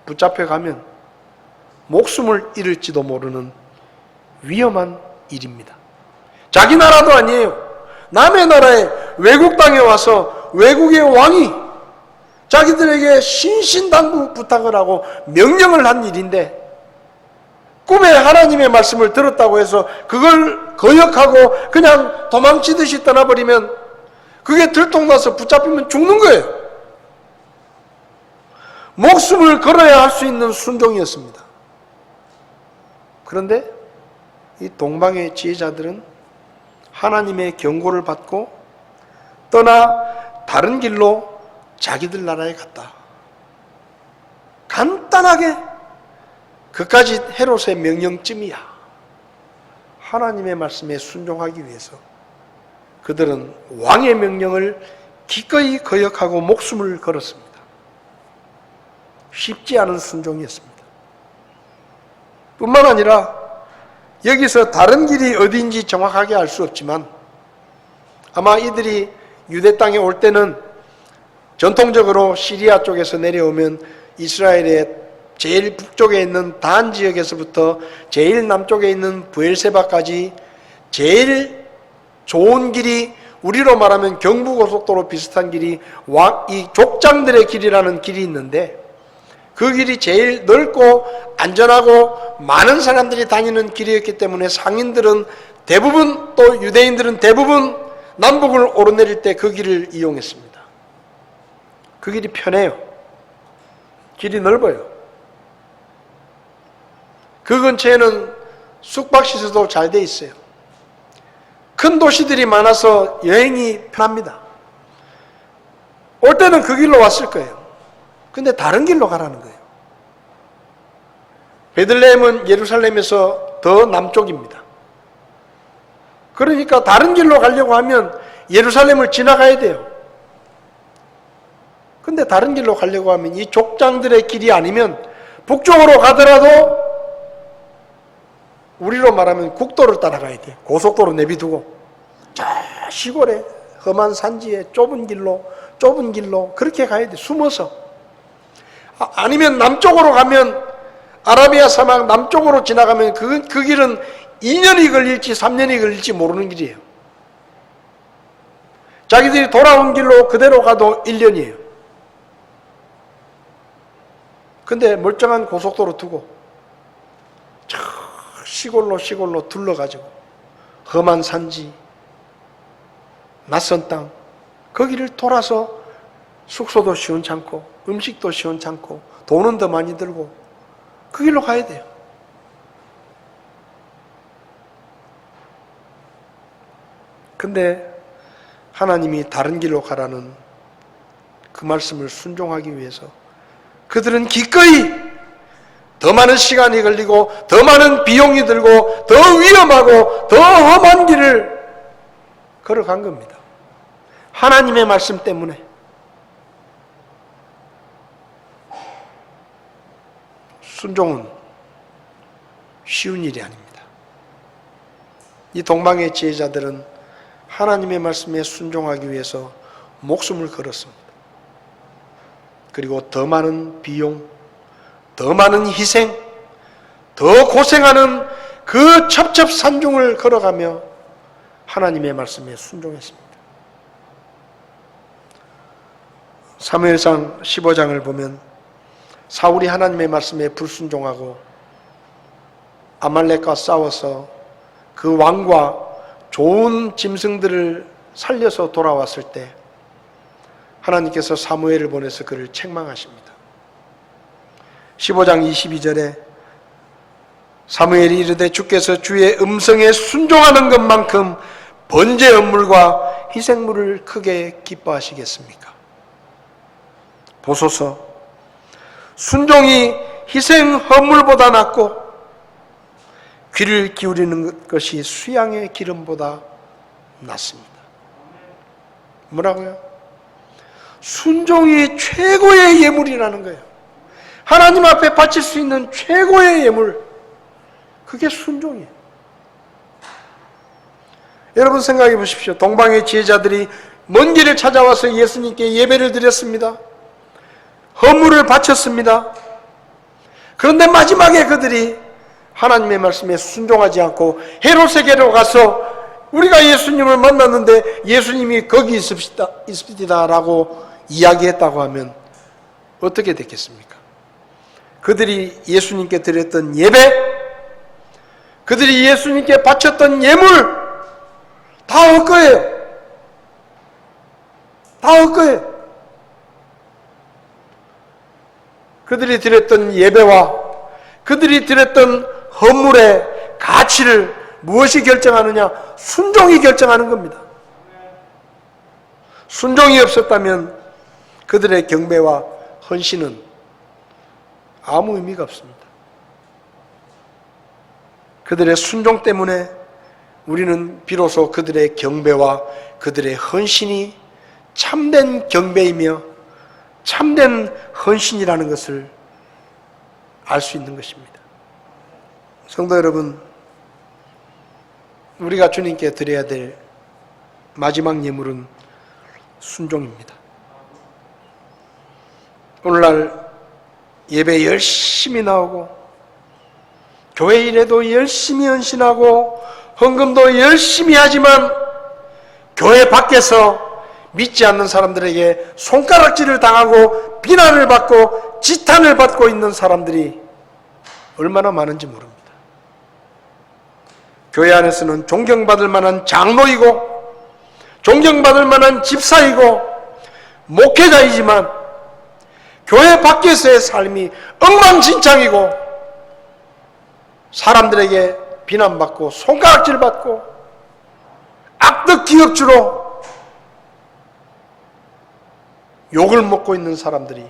붙잡혀가면 목숨을 잃을지도 모르는 위험한 일입니다. 자기 나라도 아니에요. 남의 나라에 외국 땅에 와서 외국의 왕이 자기들에게 신신당부 부탁을 하고 명령을 한 일인데 꿈에 하나님의 말씀을 들었다고 해서 그걸 거역하고 그냥 도망치듯이 떠나버리면 그게 들통나서 붙잡히면 죽는 거예요. 목숨을 걸어야 할 수 있는 순종이었습니다. 그런데 이 동방의 지혜자들은 하나님의 경고를 받고 떠나 다른 길로 자기들 나라에 갔다. 간단하게 그까지 헤롯의 명령쯤이야. 하나님의 말씀에 순종하기 위해서 그들은 왕의 명령을 기꺼이 거역하고 목숨을 걸었습니다. 쉽지 않은 순종이었습니다. 뿐만 아니라 여기서 다른 길이 어디인지 정확하게 알 수 없지만 아마 이들이 유대 땅에 올 때는 전통적으로 시리아 쪽에서 내려오면 이스라엘의 제일 북쪽에 있는 단 지역에서부터 제일 남쪽에 있는 브엘세바까지 제일 좋은 길이 우리로 말하면 경부고속도로 비슷한 길이 이 족장들의 길이라는 길이 있는데 그 길이 제일 넓고 안전하고 많은 사람들이 다니는 길이었기 때문에 상인들은 대부분 또 유대인들은 대부분 남북을 오르내릴 때 그 길을 이용했습니다. 그 길이 편해요. 길이 넓어요. 그 근처에는 숙박시설도 잘 돼 있어요. 큰 도시들이 많아서 여행이 편합니다. 올 때는 그 길로 왔을 거예요. 근데 다른 길로 가라는 거예요. 베들레헴은 예루살렘에서 더 남쪽입니다. 그러니까 다른 길로 가려고 하면 예루살렘을 지나가야 돼요. 근데 다른 길로 가려고 하면 이 족장들의 길이 아니면 북쪽으로 가더라도 우리로 말하면 국도를 따라가야 돼. 고속도로 내비두고 저 시골에 험한 산지에 좁은 길로 그렇게 가야 돼. 숨어서. 아니면 남쪽으로 가면 아라비아 사막 남쪽으로 지나가면 그 길은 2년이 걸릴지 3년이 걸릴지 모르는 길이에요. 자기들이 돌아온 길로 그대로 가도 1년이에요. 근데 멀쩡한 고속도로 두고 저 시골로 둘러가지고 험한 산지 낯선 땅 거기를 돌아서 숙소도 시원찮고 음식도 시원찮고 돈은 더 많이 들고 그 길로 가야 돼요. 근데 하나님이 다른 길로 가라는 그 말씀을 순종하기 위해서 그들은 기꺼이 더 많은 시간이 걸리고 더 많은 비용이 들고 더 위험하고 더 험한 길을 걸어간 겁니다. 하나님의 말씀 때문에. 순종은 쉬운 일이 아닙니다. 이 동방의 지혜자들은 하나님의 말씀에 순종하기 위해서 목숨을 걸었습니다. 그리고 더 많은 비용, 더 많은 희생, 더 고생하는 그 첩첩산중을 걸어가며 하나님의 말씀에 순종했습니다. 사무엘상 15장을 보면 사울이 하나님의 말씀에 불순종하고 아말렉과 싸워서 그 왕과 좋은 짐승들을 살려서 돌아왔을 때 하나님께서 사무엘을 보내서 그를 책망하십니다. 15장 22절에 사무엘이 이르되 주께서 주의 음성에 순종하는 것만큼 번제 음물과 희생물을 크게 기뻐하시겠습니까? 보소서, 순종이 희생 헌물보다 낫고 귀를 기울이는 것이 수양의 기름보다 낫습니다. 뭐라고요? 순종이 최고의 예물이라는 거예요. 하나님 앞에 바칠 수 있는 최고의 예물, 그게 순종이에요. 여러분 생각해 보십시오. 동방의 지혜자들이 먼 길을 찾아와서 예수님께 예배를 드렸습니다. 헌물을 바쳤습니다. 그런데 마지막에 그들이 하나님의 말씀에 순종하지 않고 헤롯에게로 가서 우리가 예수님을 만났는데 예수님이 거기 있읍시다라고 이야기했다고 하면 어떻게 됐겠습니까? 그들이 예수님께 드렸던 예배, 그들이 예수님께 바쳤던 예물 다 헛거예요. 다 헛거예요. 그들이 드렸던 예배와 그들이 드렸던 헌물의 가치를 무엇이 결정하느냐? 순종이 결정하는 겁니다. 순종이 없었다면 그들의 경배와 헌신은 아무 의미가 없습니다. 그들의 순종 때문에 우리는 비로소 그들의 경배와 그들의 헌신이 참된 경배이며 참된 헌신이라는 것을 알 수 있는 것입니다. 성도 여러분, 우리가 주님께 드려야 될 마지막 예물은 순종입니다. 오늘날 예배 열심히 나오고 교회 일에도 열심히 헌신하고 헌금도 열심히 하지만 교회 밖에서 믿지 않는 사람들에게 손가락질을 당하고 비난을 받고 지탄을 받고 있는 사람들이 얼마나 많은지 모릅니다. 교회 안에서는 존경받을 만한 장로이고 존경받을 만한 집사이고 목회자이지만 교회 밖에서의 삶이 엉망진창이고 사람들에게 비난받고 손가락질받고 악덕 기업주로 욕을 먹고 있는 사람들이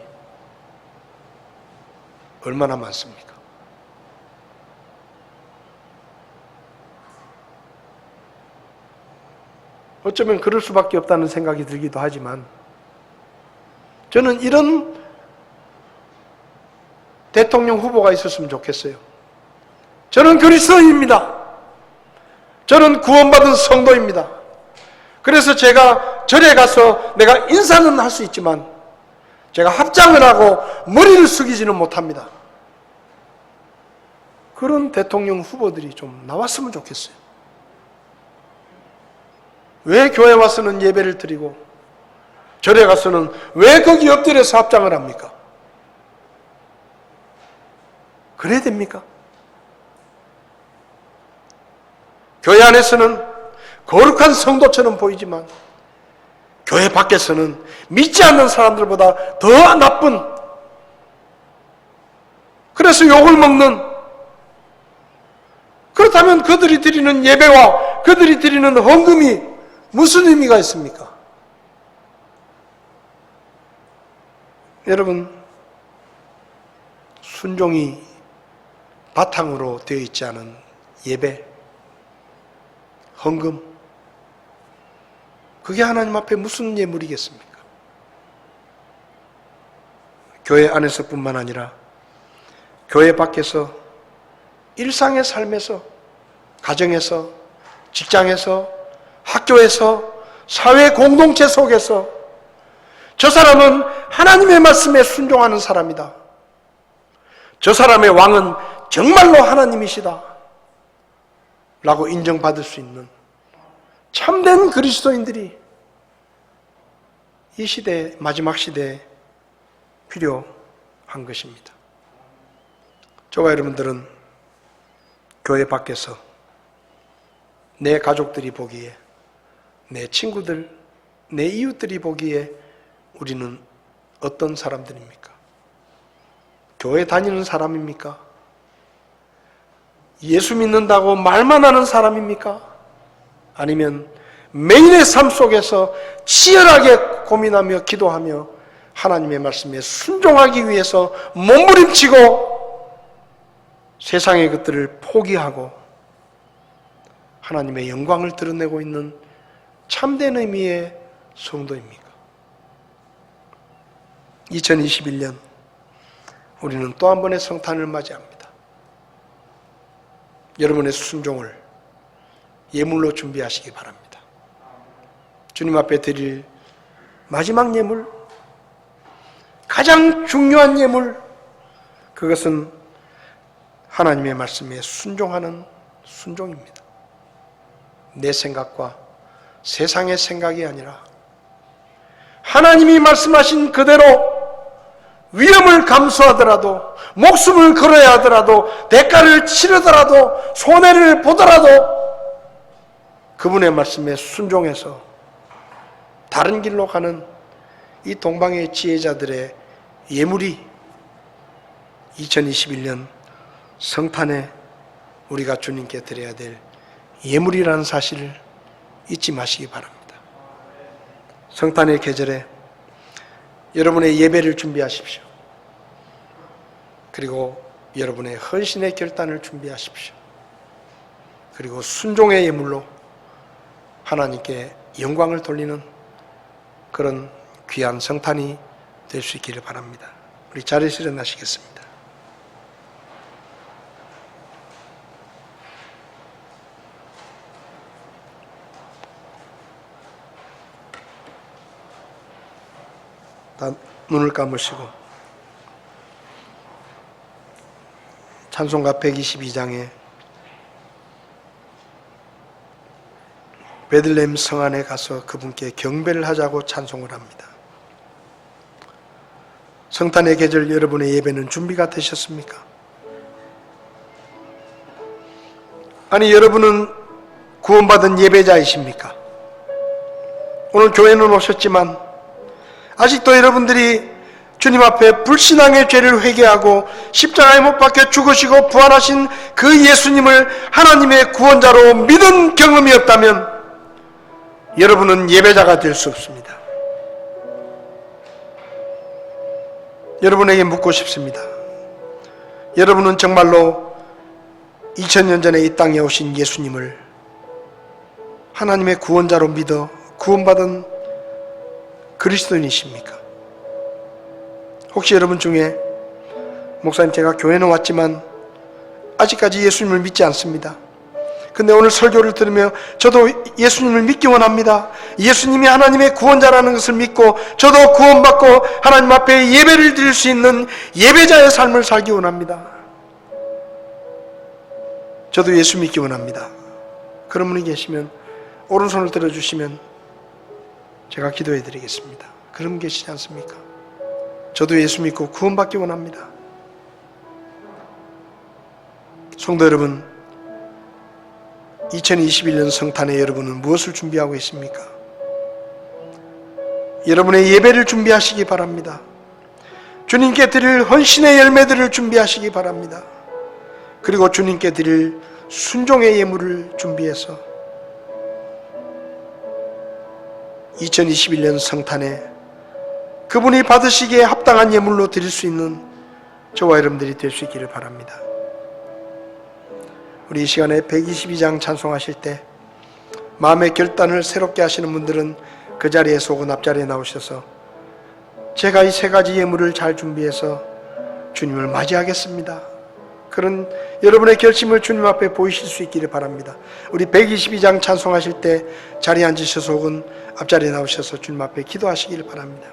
얼마나 많습니까? 어쩌면 그럴 수밖에 없다는 생각이 들기도 하지만 저는 이런 대통령 후보가 있었으면 좋겠어요. 저는 그리스도인입니다. 저는 구원받은 성도입니다. 그래서 제가 절에 가서 내가 인사는 할 수 있지만 제가 합장을 하고 머리를 숙이지는 못합니다. 그런 대통령 후보들이 좀 나왔으면 좋겠어요. 왜 교회 와서는 예배를 드리고 절에 가서는 왜 거기 엎드려서 합장을 합니까? 그래야 됩니까? 교회 안에서는 거룩한 성도처럼 보이지만 교회 밖에서는 믿지 않는 사람들보다 더 나쁜, 그래서 욕을 먹는, 그렇다면 그들이 드리는 예배와 그들이 드리는 헌금이 무슨 의미가 있습니까? 여러분, 순종이 바탕으로 되어 있지 않은 예배, 헌금, 그게 하나님 앞에 무슨 예물이겠습니까? 교회 안에서뿐만 아니라 교회 밖에서 일상의 삶에서, 가정에서, 직장에서, 학교에서, 사회 공동체 속에서 저 사람은 하나님의 말씀에 순종하는 사람이다. 저 사람의 왕은 정말로 하나님이시다 라고 인정받을 수 있는 참된 그리스도인들이 이 시대, 마지막 시대에 필요한 것입니다. 저와 여러분들은 교회 밖에서 내 가족들이 보기에, 내 친구들, 내 이웃들이 보기에 우리는 어떤 사람들입니까? 교회 다니는 사람입니까? 예수 믿는다고 말만 하는 사람입니까? 아니면 매일의 삶 속에서 치열하게 고민하며 기도하며 하나님의 말씀에 순종하기 위해서 몸부림치고 세상의 것들을 포기하고 하나님의 영광을 드러내고 있는 참된 의미의 성도입니까? 2021년 우리는 또 한 번의 성탄을 맞이합니다. 여러분의 순종을 예물로 준비하시기 바랍니다. 주님 앞에 드릴 마지막 예물, 가장 중요한 예물, 그것은 하나님의 말씀에 순종하는 순종입니다. 내 생각과 세상의 생각이 아니라 하나님이 말씀하신 그대로 위험을 감수하더라도, 목숨을 걸어야 하더라도, 대가를 치르더라도, 손해를 보더라도 그분의 말씀에 순종해서 다른 길로 가는 이 동방의 지혜자들의 예물이 2021년 성탄에 우리가 주님께 드려야 될 예물이라는 사실을 잊지 마시기 바랍니다. 성탄의 계절에 여러분의 예배를 준비하십시오. 그리고 여러분의 헌신의 결단을 준비하십시오. 그리고 순종의 예물로 하나님께 영광을 돌리는 그런 귀한 성탄이 될 수 있기를 바랍니다. 우리 자리에서 일어나시겠습니다. 다 눈을 감으시고 찬송가 122장에 베들레헴 성 안에 가서 그분께 경배를 하자고 찬송을 합니다. 성탄의 계절 여러분의 예배는 준비가 되셨습니까? 아니, 여러분은 구원받은 예배자이십니까? 오늘 교회는 오셨지만 아직도 여러분들이 주님 앞에 불신앙의 죄를 회개하고 십자가에 못 박혀 죽으시고 부활하신 그 예수님을 하나님의 구원자로 믿은 경험이 없다면 여러분은 예배자가 될 수 없습니다. 여러분에게 묻고 싶습니다. 여러분은 정말로 2000년 전에 이 땅에 오신 예수님을 하나님의 구원자로 믿어 구원받은 그리스도인이십니까? 혹시 여러분 중에 목사님, 제가 교회는 왔지만 아직까지 예수님을 믿지 않습니다. 근데 오늘 설교를 들으며 저도 예수님을 믿기 원합니다. 예수님이 하나님의 구원자라는 것을 믿고 저도 구원받고 하나님 앞에 예배를 드릴 수 있는 예배자의 삶을 살기 원합니다. 저도 예수 믿기 원합니다. 그런 분이 계시면 오른손을 들어주시면 제가 기도해 드리겠습니다. 그런 분 계시지 않습니까? 저도 예수 믿고 구원받기 원합니다. 성도 여러분, 2021년 성탄에 여러분은 무엇을 준비하고 계십니까? 여러분의 예배를 준비하시기 바랍니다. 주님께 드릴 헌신의 열매들을 준비하시기 바랍니다. 그리고 주님께 드릴 순종의 예물을 준비해서 2021년 성탄에 그분이 받으시기에 합당한 예물로 드릴 수 있는 저와 여러분들이 될 수 있기를 바랍니다. 우리 이 시간에 122장 찬송하실 때 마음의 결단을 새롭게 하시는 분들은 그 자리에서 혹은 앞자리에 나오셔서 제가 이 세 가지 예물을 잘 준비해서 주님을 맞이하겠습니다, 그런 여러분의 결심을 주님 앞에 보이실 수 있기를 바랍니다. 우리 122장 찬송하실 때 자리에 앉으셔서 혹은 앞자리에 나오셔서 주님 앞에 기도하시기를 바랍니다.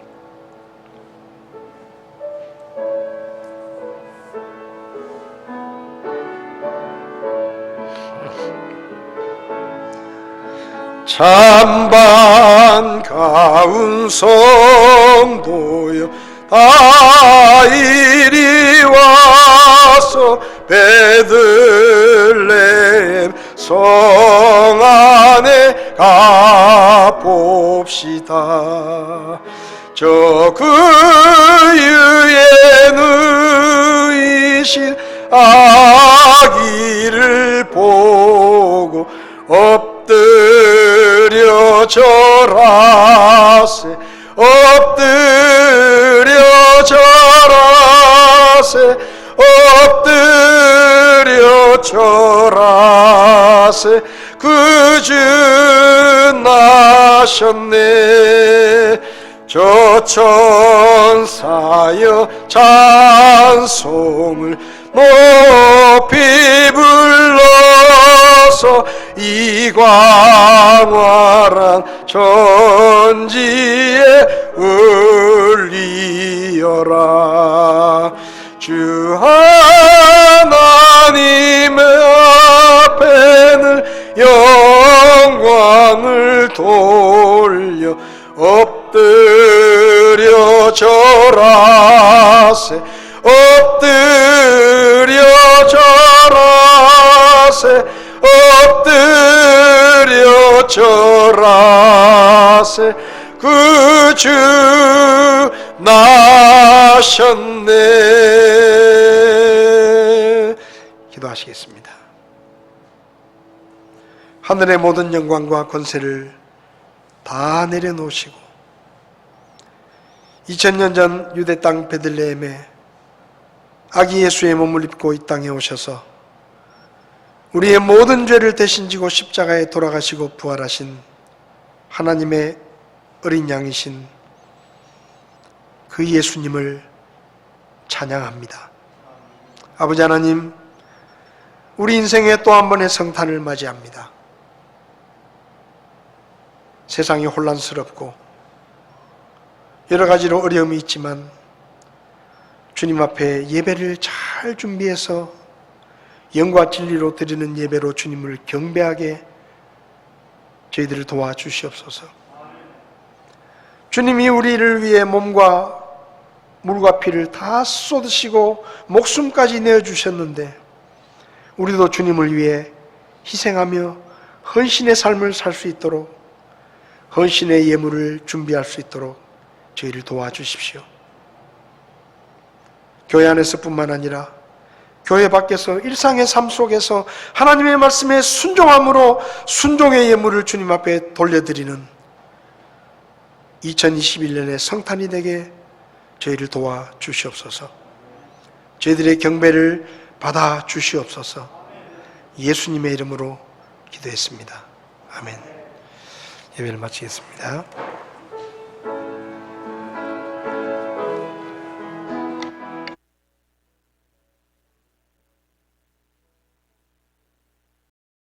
찬반 가운 성도여 다 이리 와서 베들레헴 성 안에 가봅시다. 저 그유에 누이신 아기를 보고 엎드려 절하세, 엎드려 절하세, 엎드려 절하세. 그 주 나셨네. 저 천사여 찬송을 높이 불러서 이 광활한 천지에 울리어라. 주 하나님의 앞에는 영광을 돌려 엎드려 절하세, 절하세 엎드려 절하세 그 주 나셨네. 기도하시겠습니다. 하늘의 모든 영광과 권세를 다 내려놓으시고 2000년 전 유대 땅 베들레헴에 아기 예수의 몸을 입고 이 땅에 오셔서 우리의 모든 죄를 대신 지고 십자가에 돌아가시고 부활하신 하나님의 어린 양이신 그 예수님을 찬양합니다. 아버지 하나님, 우리 인생의 또 한 번의 성탄을 맞이합니다. 세상이 혼란스럽고 여러 가지로 어려움이 있지만 주님 앞에 예배를 잘 준비해서 영과 진리로 드리는 예배로 주님을 경배하게 저희들을 도와주시옵소서. 주님이 우리를 위해 몸과 물과 피를 다 쏟으시고 목숨까지 내어주셨는데 우리도 주님을 위해 희생하며 헌신의 삶을 살 수 있도록, 헌신의 예물을 준비할 수 있도록 저희를 도와주십시오. 교회 안에서뿐만 아니라 교회 밖에서 일상의 삶 속에서 하나님의 말씀에 순종함으로 순종의 예물을 주님 앞에 돌려드리는 2021년의 성탄이 되게 저희를 도와주시옵소서. 저희들의 경배를 받아 주시옵소서. 예수님의 이름으로 기도했습니다. 아멘. 예배를 마치겠습니다.